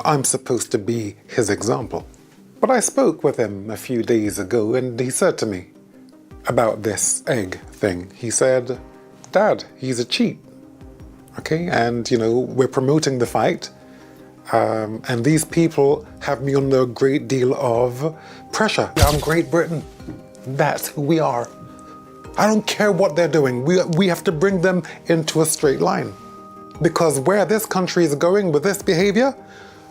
I'm supposed to be his example. But I spoke with him a few days ago and he said to me about this egg thing. He said, Dad, he's a cheat. Okay, and we're promoting the fight. And these people have me under a great deal of pressure. I'm Great Britain. That's who we are. I don't care what they're doing. We have to bring them into a straight line. Because where this country is going with this behavior,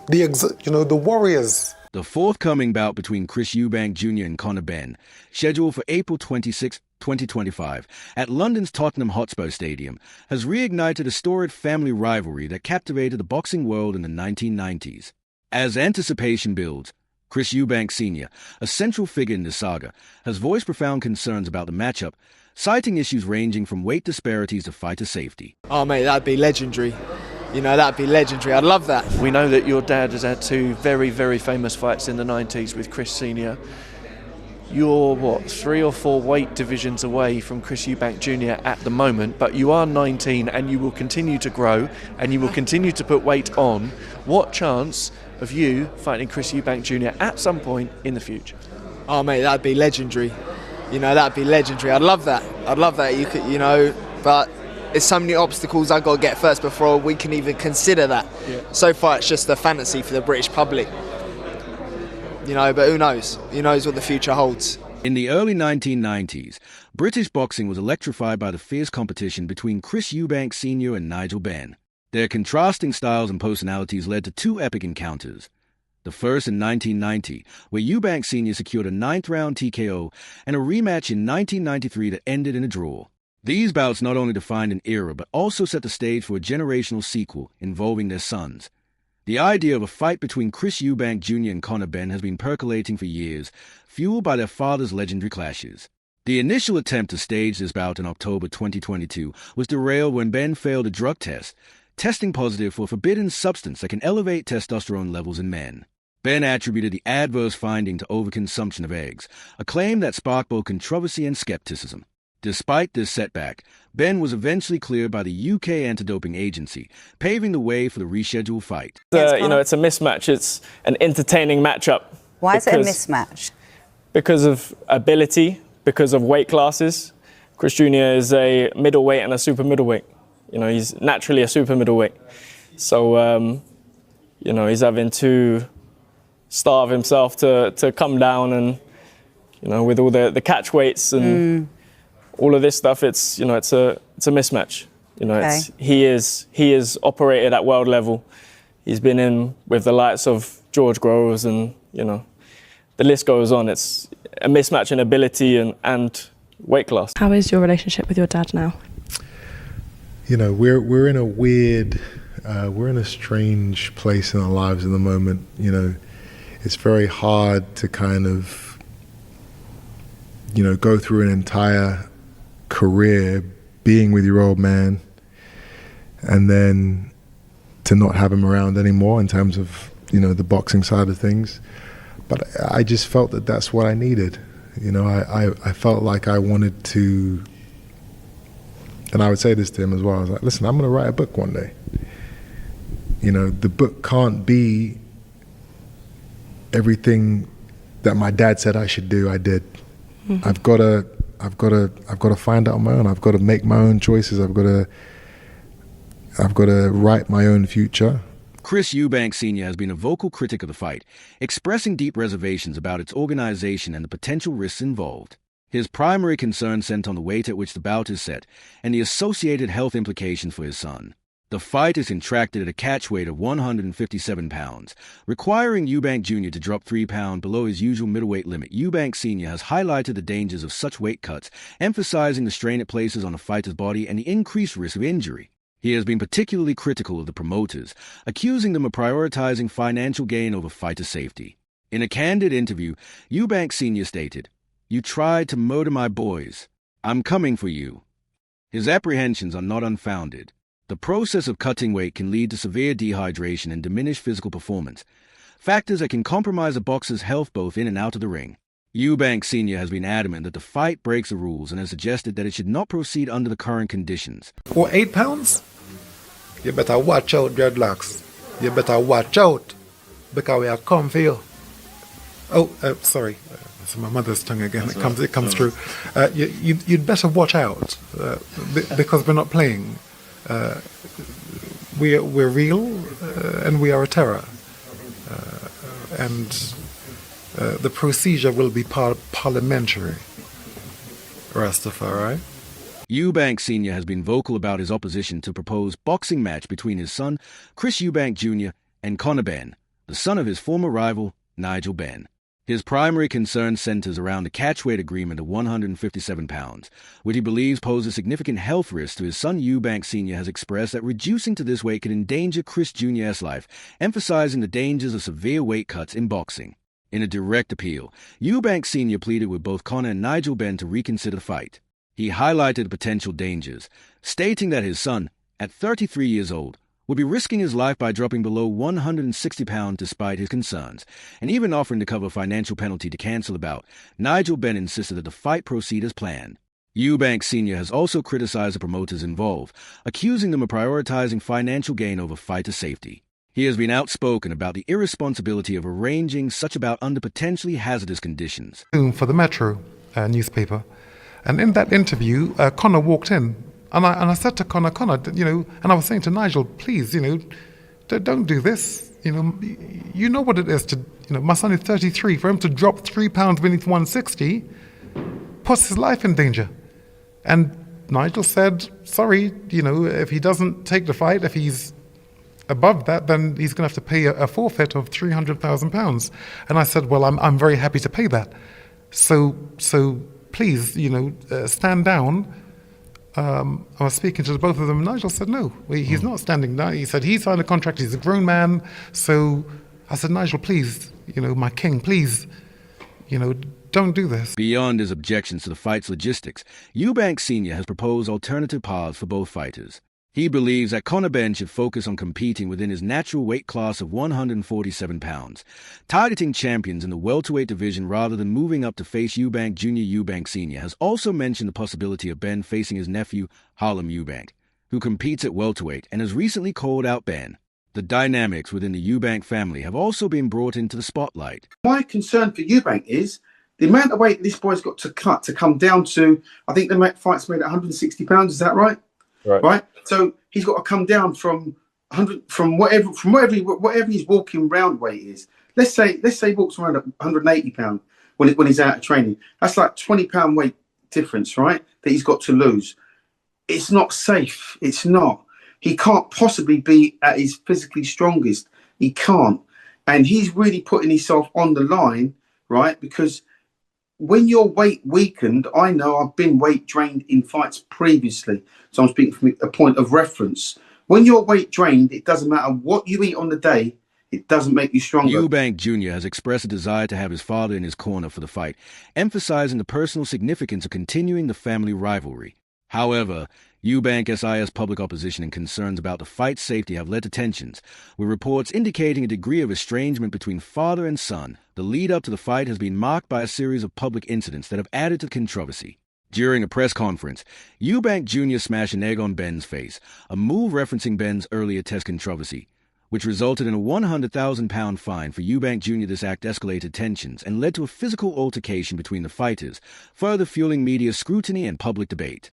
the warriors. The forthcoming bout between Chris Eubank Jr. and Conor Benn, scheduled for April 26, 2025, at London's Tottenham Hotspur Stadium, has reignited a storied family rivalry that captivated the boxing world in the 1990s. As anticipation builds, Chris Eubank Sr., a central figure in the saga, has voiced profound concerns about the matchup, citing issues ranging from weight disparities to fighter safety. Oh mate, that'd be legendary. That'd be legendary. I'd love that. We know that your dad has had two very, very famous fights in the 90s with Chris Sr. You're, 3 or 4 weight divisions away from Chris Eubank Jr. at the moment, but you are 19 and you will continue to grow and you will continue to put weight on. What chance of you fighting Chris Eubank Jr. at some point in the future? Oh mate, that'd be legendary. That'd be legendary. I'd love that. I'd love that. You could, but there's so many obstacles I've got to get first before we can even consider that. Yeah. So far it's just a fantasy for the British public. But who knows? Who knows what the future holds? In the early 1990s, British boxing was electrified by the fierce competition between Chris Eubank Sr. and Nigel Benn. Their contrasting styles and personalities led to 2 epic encounters. The first in 1990, where Eubank Sr. secured a 9th-round TKO, and a rematch in 1993 that ended in a draw. These bouts not only defined an era, but also set the stage for a generational sequel involving their sons. The idea of a fight between Chris Eubank Jr. and Conor Benn has been percolating for years, fueled by their fathers' legendary clashes. The initial attempt to stage this bout in October 2022 was derailed when Benn failed a drug test, testing positive for a forbidden substance that can elevate testosterone levels in men. Benn attributed the adverse finding to overconsumption of eggs, a claim that sparked both controversy and skepticism. Despite this setback, Benn was eventually cleared by the UK Anti-Doping Agency, paving the way for the rescheduled fight. It's a mismatch. It's an entertaining matchup. Why is it a mismatch? Because of ability, because of weight classes. Chris Jr. is a middleweight and a super middleweight. He's naturally a super middleweight. So, he's having to starve himself to come down and, with all the catch weights and all of this stuff, it's a mismatch. Okay. He is operated at world level. He's been in with the likes of George Groves and, the list goes on. It's a mismatch in ability and weight class. How is your relationship with your dad now? We're in a weird, we're in a strange place in our lives in the moment. It's very hard to kind of, go through an entire career being with your old man and then to not have him around anymore in terms of, the boxing side of things. But I just felt that that's what I needed. I felt like I wanted to, and I would say this to him as well. I was like, listen, I'm going to write a book one day. The book can't be everything that my dad said I should do, I did. Mm-hmm. I've got to find out on my own. I've got to make my own choices. I've got to write my own future. Chris Eubank Sr. has been a vocal critic of the fight, expressing deep reservations about its organization and the potential risks involved. His primary concern centered on the weight at which the bout is set and the associated health implications for his son. The fight is contracted at a catch weight of 157 pounds, requiring Eubank Jr. to drop 3 pounds below his usual middleweight limit. Eubank Sr. has highlighted the dangers of such weight cuts, emphasizing the strain it places on a fighter's body and the increased risk of injury. He has been particularly critical of the promoters, accusing them of prioritizing financial gain over fighter safety. In a candid interview, Eubank Sr. stated, "You tried to murder my boys. I'm coming for you." His apprehensions are not unfounded. The process of cutting weight can lead to severe dehydration and diminished physical performance, factors that can compromise a boxer's health both in and out of the ring. Eubank Sr. has been adamant that the fight breaks the rules and has suggested that it should not proceed under the current conditions. For 8 pounds? You better watch out, dreadlocks. You better watch out. because we are come for you. Oh, sorry. It's my mother's tongue again. It comes through. You'd better watch out because we're not playing. We're real and we are a terror. And the procedure will be parliamentary. Rastafari. Eubank Sr. has been vocal about his opposition to a proposed boxing match between his son, Chris Eubank Jr., and Conor Benn, the son of his former rival, Nigel Benn. His primary concern centers around the catchweight agreement of 157 pounds, which he believes poses significant health risks to his son. Eubank Sr. has expressed that reducing to this weight could endanger Chris Jr.'s life, emphasizing the dangers of severe weight cuts in boxing. In a direct appeal, Eubank Sr. pleaded with both Conor and Nigel Benn to reconsider the fight. He highlighted the potential dangers, stating that his son, at 33 years old, would be risking his life by dropping below 160 pounds despite his concerns, and even offering to cover a financial penalty to cancel the bout. Nigel Benn insisted that the fight proceed as planned. Eubank Sr. has also criticized the promoters involved, accusing them of prioritizing financial gain over fighter safety. He has been outspoken about the irresponsibility of arranging such a bout under potentially hazardous conditions. For the Metro newspaper, and in that interview, Conor walked in, and I said to Conor, and I was saying to Nigel, please, don't do this. You know what it is to, my son is 33. For him to drop 3 pounds beneath 160 puts his life in danger. And Nigel said, sorry, if he doesn't take the fight, if he's above that, then he's going to have to pay a forfeit of £300,000. And I said, well, I'm very happy to pay that. So please, stand down. I was speaking to both of them. Nigel said, no, he's not standing down. He said he signed a contract. He's a grown man. So I said, Nigel, please, my king, please, don't do this. Beyond his objections to the fight's logistics, Eubank Sr. has proposed alternative paths for both fighters. He believes that Conor Benn should focus on competing within his natural weight class of 147 pounds, targeting champions in the welterweight division rather than moving up to face Eubank Jr. Eubank Sr. has also mentioned the possibility of Benn facing his nephew, Harlem Eubank, who competes at welterweight and has recently called out Benn. The dynamics within the Eubank family have also been brought into the spotlight. My concern for Eubank is the amount of weight this boy's got to cut to come down to, I think the fight's made at 160 pounds, is that right? Right. So he's got to come down from 100, from whatever his walking round weight is. Let's say he walks around at 180 pound when he's out of training. That's like 20 pound weight difference, right? That he's got to lose. It's not safe. It's not. He can't possibly be at his physically strongest. He can't, and he's really putting himself on the line, right? Because when your weight weakened, I know I've been weight drained in fights previously, so I'm speaking from a point of reference. When you're weight drained, it doesn't matter what you eat on the day, it doesn't make you stronger. Eubank Jr. has expressed a desire to have his father in his corner for the fight, emphasizing the personal significance of continuing the family rivalry. However, Eubank SI's public opposition and concerns about the fight's safety have led to tensions, with reports indicating a degree of estrangement between father and son. The lead-up to the fight has been marked by a series of public incidents that have added to the controversy. During a press conference, Eubank Jr. smashed an egg on Benn's face, a move referencing Benn's earlier test controversy, which resulted in a £100,000 fine for Eubank Jr. This act escalated tensions and led to a physical altercation between the fighters, further fueling media scrutiny and public debate.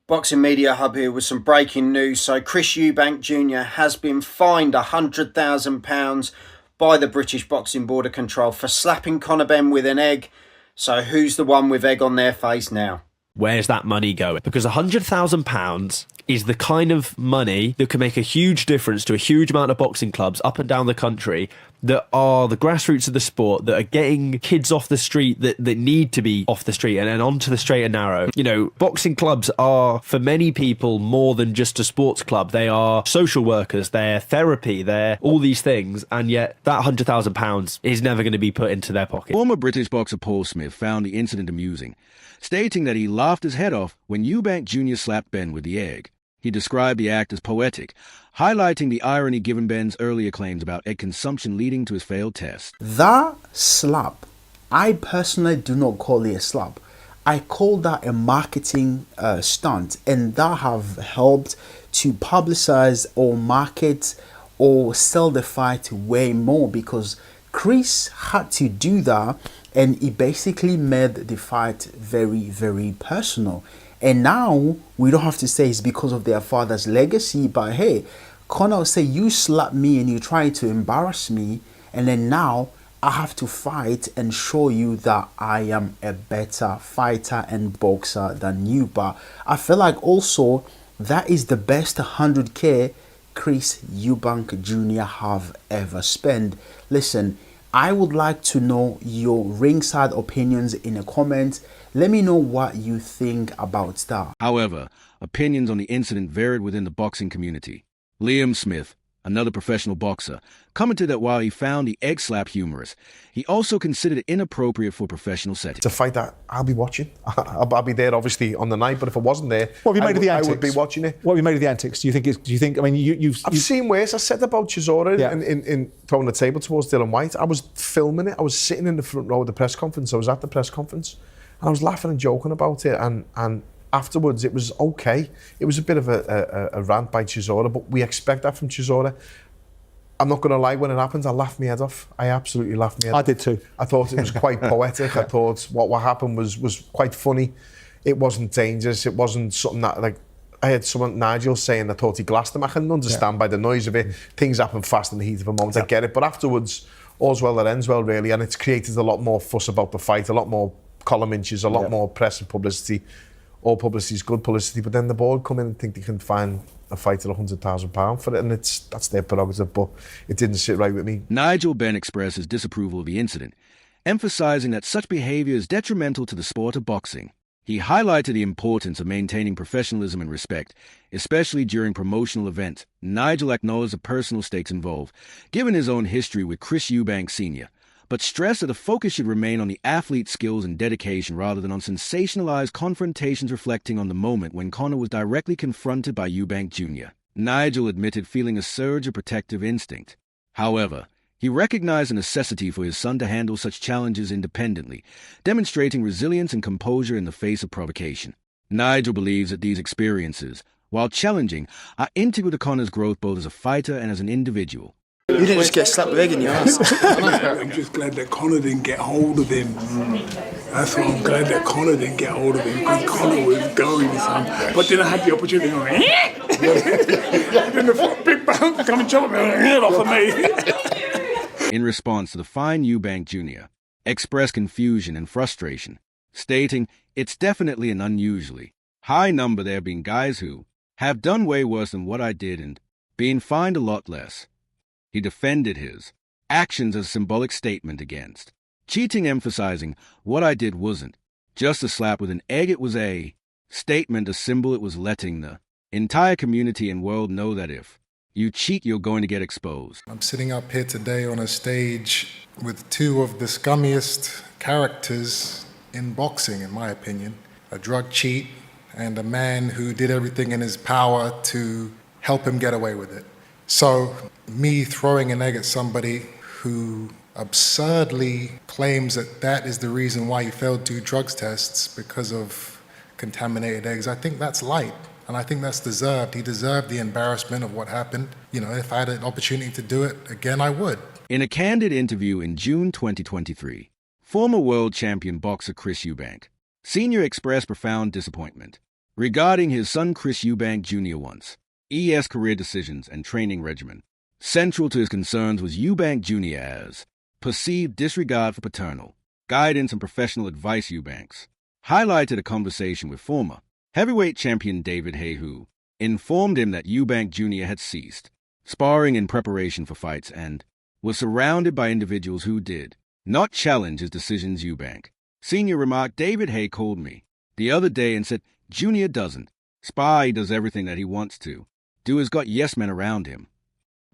Boxing Media Hub here with some breaking news. So Chris Eubank Jr. has been fined £100,000 by the British Boxing Board of Control for slapping Conor Benn with an egg. So who's the one with egg on their face now? Where's that money going? Because £100,000 is the kind of money that can make a huge difference to a huge amount of boxing clubs up and down the country that are the grassroots of the sport, that are getting kids off the street that need to be off the street and onto the straight and narrow. Boxing clubs are, for many people, more than just a sports club. They are social workers, they're therapy, they're all these things, and yet that £100,000 is never going to be put into their pocket. Former British boxer Paul Smith found the incident amusing, stating that he laughed his head off when Eubank Jr. slapped Benn with the egg. He described the act as poetic, highlighting the irony given Benn's earlier claims about egg consumption leading to his failed test. That slap, I personally do not call it a slap. I call that a marketing stunt, and that have helped to publicize or market or sell the fight way more, because Chris had to do that, and he basically made the fight very, very personal. And now we don't have to say it's because of their father's legacy, but hey, Conor will say, you slapped me and you tried to embarrass me, and then now I have to fight and show you that I am a better fighter and boxer than you. But I feel like also that is the best 100k Chris Eubank Jr. have ever spent. Listen, I would like to know your ringside opinions in a comment. Let me know what you think about that. However, opinions on the incident varied within the boxing community. Liam Smith, another professional boxer, commented that while he found the egg slap humorous, he also considered it inappropriate for professional settings. It's a fight that I'll be watching. I'll be there, obviously, on the night. But if I wasn't there, what have you made of the antics? I would be watching it. What have you made of the antics? Do you think? I mean, I've seen worse. I said about Chisora in throwing the table towards Dylan White. I was filming it. I was sitting in the front row of the press conference. I was at the press conference, and I was laughing and joking about it. And afterwards, it was okay. It was a bit of a rant by Chisora, but we expect that from Chisora. I'm not going to lie, when it happened, I laughed my head off. I absolutely laughed my head off. I did too. I thought it was quite poetic. I thought what happened was quite funny. It wasn't dangerous. It wasn't something that, like, I had someone, Nigel, saying I thought he glassed him. I can understand by the noise of it. Things happen fast in the heat of a moment. I get it. But afterwards, all's well that ends well, really. And it's created a lot more fuss about the fight, a lot more column inches, a lot more press and publicity. All publicity is good publicity. But then the board come in and think they can find a fight at £100,000 for it, and that's their prerogative, but it didn't sit right with me. Nigel Benn expressed his disapproval of the incident, emphasizing that such behavior is detrimental to the sport of boxing. He highlighted the importance of maintaining professionalism and respect, especially during promotional events. Nigel acknowledged the personal stakes involved, given his own history with Chris Eubank Sr., but stressed that the focus should remain on the athlete's skills and dedication rather than on sensationalized confrontations reflecting on the moment when Conor was directly confronted by Eubank Jr. Nigel admitted feeling a surge of protective instinct. However, he recognized the necessity for his son to handle such challenges independently, demonstrating resilience and composure in the face of provocation. Nigel believes that these experiences, while challenging, are integral to Conor's growth both as a fighter and as an individual. You didn't just get slapped with egg in your ass. I'm just glad that Conor didn't get hold of him. That's why I'm glad that Conor didn't get hold of him, because Conor was going, son. But then I had the opportunity to go, then the big bounce come and chop my head off of me. In response to the fine, Eubank Jr. expressed confusion and frustration, stating, "It's definitely an unusually high number. There have been guys who have done way worse than what I did and been fined a lot less." He defended his actions as a symbolic statement against cheating, emphasizing, "What I did wasn't just a slap with an egg, it was a statement, a symbol. It was letting the entire community and world know that if you cheat, you're going to get exposed." I'm sitting up here today on a stage with two of the scummiest characters in boxing, in my opinion. A drug cheat and a man who did everything in his power to help him get away with it. So me throwing an egg at somebody who absurdly claims that that is the reason why he failed 2 drugs tests because of contaminated eggs, I think that's light. And I think that's deserved. He deserved the embarrassment of what happened. You know, if I had an opportunity to do it again, I would. In a candid interview in June 2023, former world champion boxer Chris Eubank Sr. expressed profound disappointment regarding his son Chris Eubank Jr. ES career decisions and training regimen. Central to his concerns was Eubank Jr. as perceived disregard for paternal guidance and professional advice. Eubanks highlighted a conversation with former heavyweight champion David Haye, who informed him that Eubank Jr. had ceased sparring in preparation for fights and was surrounded by individuals who did not challenge his decisions. Eubank Sr. remarked, "David Haye called me the other day and said, Jr. doesn't spar, he does everything that he wants to do, has got yes men around him."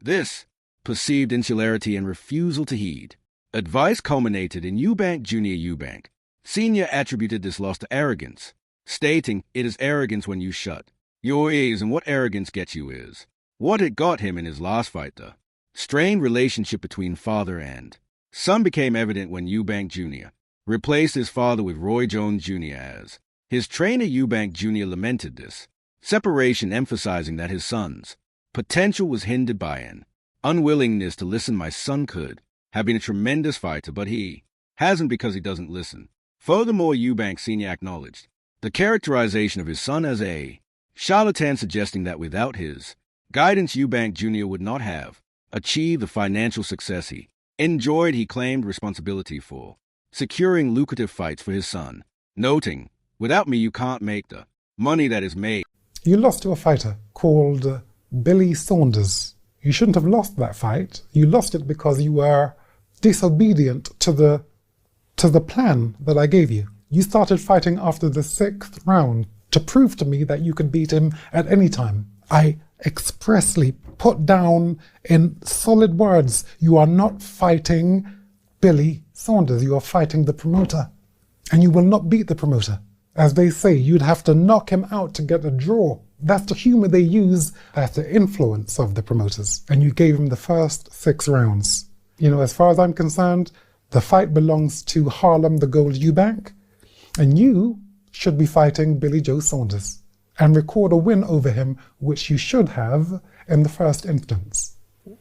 This perceived insularity and refusal to heed advice culminated in Eubank Jr. Eubank Sr. attributed this loss to arrogance, stating, "It is arrogance when you shut your ears, and what arrogance gets you is what it got him in his last fight." The strained relationship between father and son became evident when Eubank Jr. replaced his father with Roy Jones Jr. as his trainer. Eubank Jr. lamented this separation, emphasizing that his son's potential was hindered by an unwillingness to listen. My son could have been a tremendous fighter, but he hasn't because he doesn't listen. Furthermore, Eubank Sr. acknowledged the characterization of his son as a charlatan, suggesting that without his guidance, Eubank Jr. would not have achieved the financial success he enjoyed. He claimed responsibility for securing lucrative fights for his son, noting, "Without me, you can't make the money that is made." You lost to a fighter called Billy Saunders. You shouldn't have lost that fight. You lost it because you were disobedient to the plan that I gave you. You started fighting after the 6th round to prove to me that you could beat him at any time. I expressly put down in solid words, you are not fighting Billy Saunders, you are fighting the promoter. And you will not beat the promoter. As they say, you'd have to knock him out to get a draw. That's the humor they use. That's the influence of the promoters. And you gave him the first 6 rounds. You know, as far as I'm concerned, the fight belongs to Harlem the Gold Eubank, and you should be fighting Billy Joe Saunders and record a win over him, which you should have in the first instance.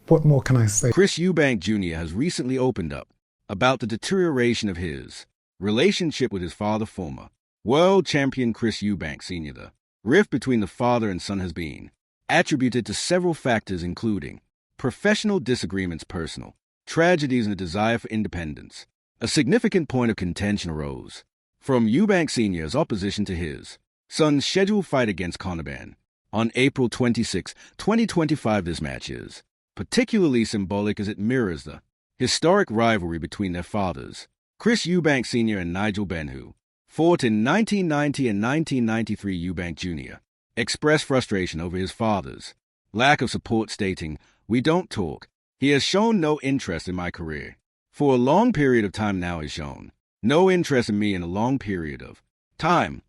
What more can I say? Chris Eubank Jr. has recently opened up about the deterioration of his relationship with his father, former world champion Chris Eubank Sr. The rift between the father and son has been attributed to several factors, including professional disagreements, personal tragedies, and a desire for independence. A significant point of contention arose from Eubank Sr.'s opposition to his son's scheduled fight against Conor Benn on April 26, 2025. This match is particularly symbolic as it mirrors the historic rivalry between their fathers, Chris Eubank Sr. and Nigel Benn, who fought in 1990 and 1993. Eubank Jr. expressed frustration over his father's lack of support, stating, "We don't talk. He has shown no interest in my career. For a long period of time now has shown no interest in me in a long period of time."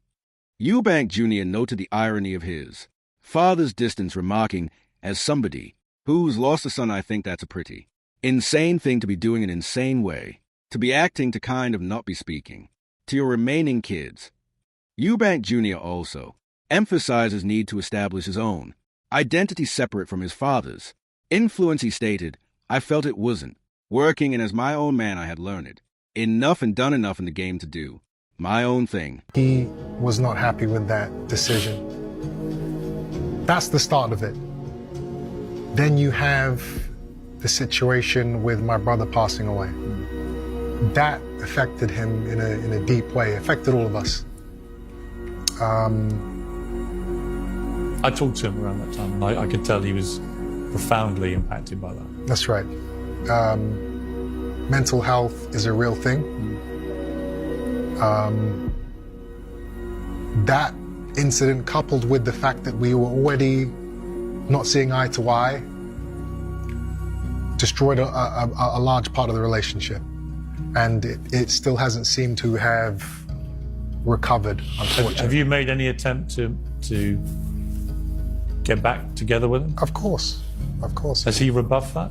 Eubank Jr. noted the irony of his father's distance, remarking, "As somebody who's lost a son, I think that's a pretty insane thing to be doing, an insane way to be acting, to kind of not be speaking to your remaining kids." Eubank Jr. also emphasized his need to establish his own identity separate from his father's influence. He stated, "I felt it wasn't working, and as my own man I had learned enough and done enough in the game to do my own thing." He was not happy with that decision. That's the start of it. Then you have the situation with my brother passing away. That affected him in a deep way, affected all of us. I talked to him around that time, and I could tell he was profoundly impacted by that. That's right. Mental health is a real thing. That incident, coupled with the fact that we were already not seeing eye to eye, destroyed a large part of the relationship. And it still hasn't seemed to have recovered, unfortunately. Have you made any attempt to get back together with him? Of course. Of course. Has he rebuffed that?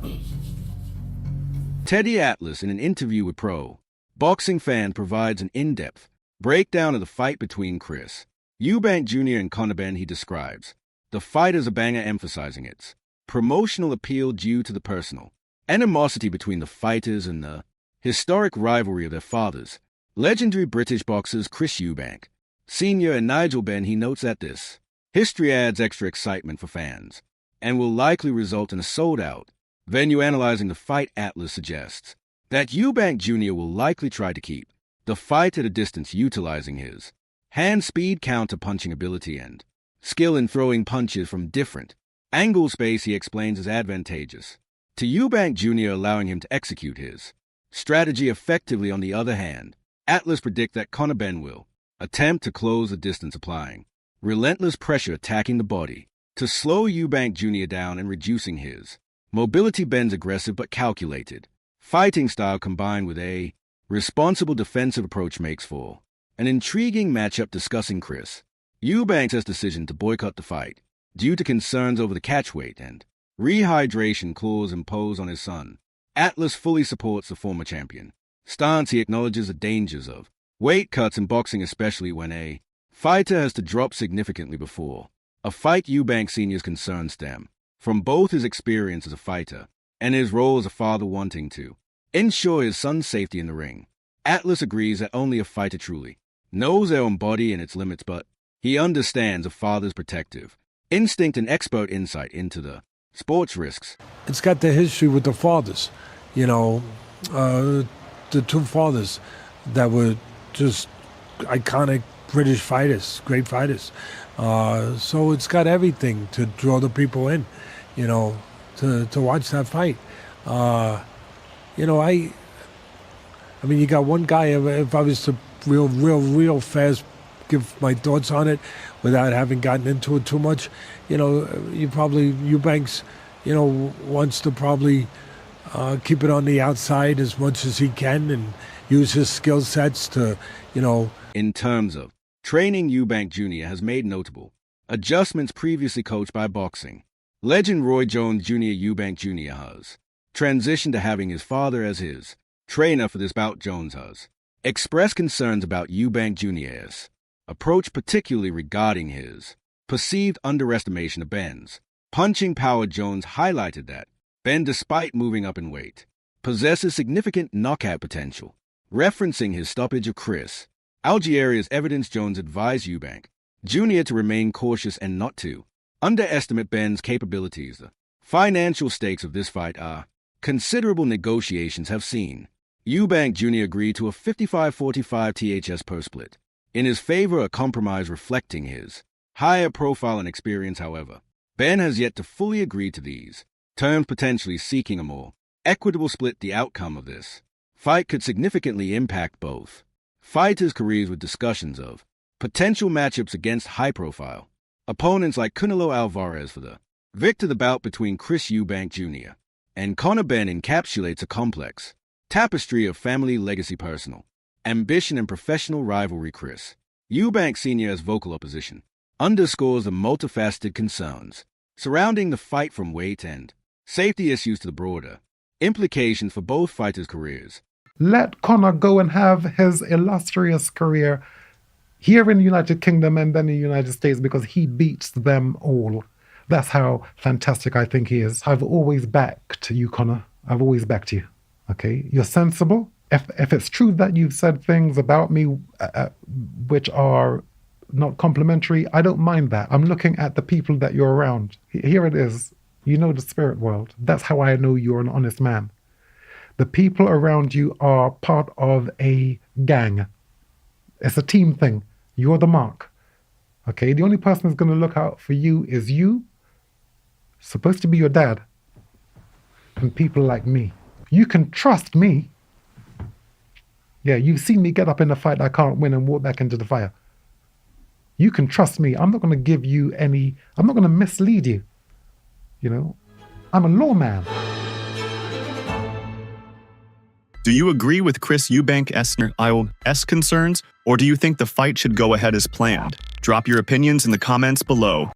Teddy Atlas, in an interview with Pro Boxing Fan, provides an in-depth breakdown of the fight between Chris Eubank Jr. and Conor Benn. He describes the fight as a banger, emphasizing its promotional appeal due to the personal animosity between the fighters and the historic rivalry of their fathers, legendary British boxers Chris Eubank Sr. and Nigel Benn. He notes that this history adds extra excitement for fans and will likely result in a sold-out venue. Analyzing the fight, Atlas suggests that Eubank Jr. will likely try to keep the fight at a distance, utilizing his hand speed, counter-punching ability, and skill in throwing punches from different angles. Space, he explains, is advantageous to Eubank Jr., allowing him to execute his strategy effectively. On the other hand, Atlas predict that Conor Benn will attempt to close the distance, applying relentless pressure, attacking the body to slow Eubank Jr. down and reducing his mobility. Benn's aggressive but calculated fighting style, combined with a responsible defensive approach, makes for an intriguing matchup. Discussing Chris Eubank's decision to boycott the fight due to concerns over the catchweight and rehydration clause imposed on his son, Atlas fully supports the former champion stance. He acknowledges the dangers of weight cuts in boxing, especially when a fighter has to drop significantly before a fight. Eubank Sr.'s concerns stem from both his experience as a fighter and his role as a father wanting to ensure his son's safety in the ring. Atlas agrees that only a fighter truly knows their own body and its limits, but he understands a father's protective instinct and expert insight into the sports risks. It's got the history with the fathers, you know, the two fathers that were just iconic British fighters, great fighters. So it's got everything to draw the people in, you know, to watch that fight. You know, I mean, you got one guy, if I was to real fast give my thoughts on it without having gotten into it too much, you know, Eubanks, you know, wants to probably keep it on the outside as much as he can and use his skill sets to, you know. In terms of training, Eubank Jr. has made notable adjustments previously coached by boxing legend Roy Jones Jr. Eubank Jr. has transitioned to having his father as his trainer for this bout. Jones has expressed concerns about Eubank Jr.'s approach, particularly regarding his perceived underestimation of Benn's punching power. Jones highlighted that Benn, despite moving up in weight, possesses significant knockout potential. Referencing his stoppage of Chris Algieri's evidence, Jones advised Eubank Jr. to remain cautious and not to underestimate Benn's capabilities. The financial stakes of this fight are considerable. Negotiations have seen Eubank Jr. agree to a 55-45 THS per split in his favor, a compromise reflecting his higher profile and experience. However, Benn has yet to fully agree to these terms, potentially seeking a more equitable split. The outcome of this fight could significantly impact both fighters' careers, with discussions of potential matchups against high-profile opponents like Canelo Alvarez for the victor. The bout between Chris Eubank Jr. and Conor Benn encapsulates a complex tapestry of family legacy, personal ambition, and professional rivalry. Chris Eubank Sr.'s vocal opposition underscores the multifaceted concerns surrounding the fight, from weight and safety issues to the broader implications for both fighters' careers. Let Conor go and have his illustrious career here in the United Kingdom and then in the United States, because he beats them all. That's how fantastic I think he is. I've always backed you, Conor. I've always backed you. Okay? You're sensible. If it's true that you've said things about me which are not complimentary, I don't mind that. I'm looking at the people that you're around. Here it is. You know the spirit world. That's how I know you're an honest man. The people around you are part of a gang. It's a team thing. You're the mark. Okay? The only person who's going to look out for you is you, supposed to be your dad, and people like me. You can trust me. Yeah, you've seen me get up in a fight I can't win and walk back into the fire. You can trust me. I'm not going to give you any, I'm not going to mislead you. You know, I'm a lawman. Do you agree with Chris Eubank Sr.'s concerns, or do you think the fight should go ahead as planned? Drop your opinions in the comments below.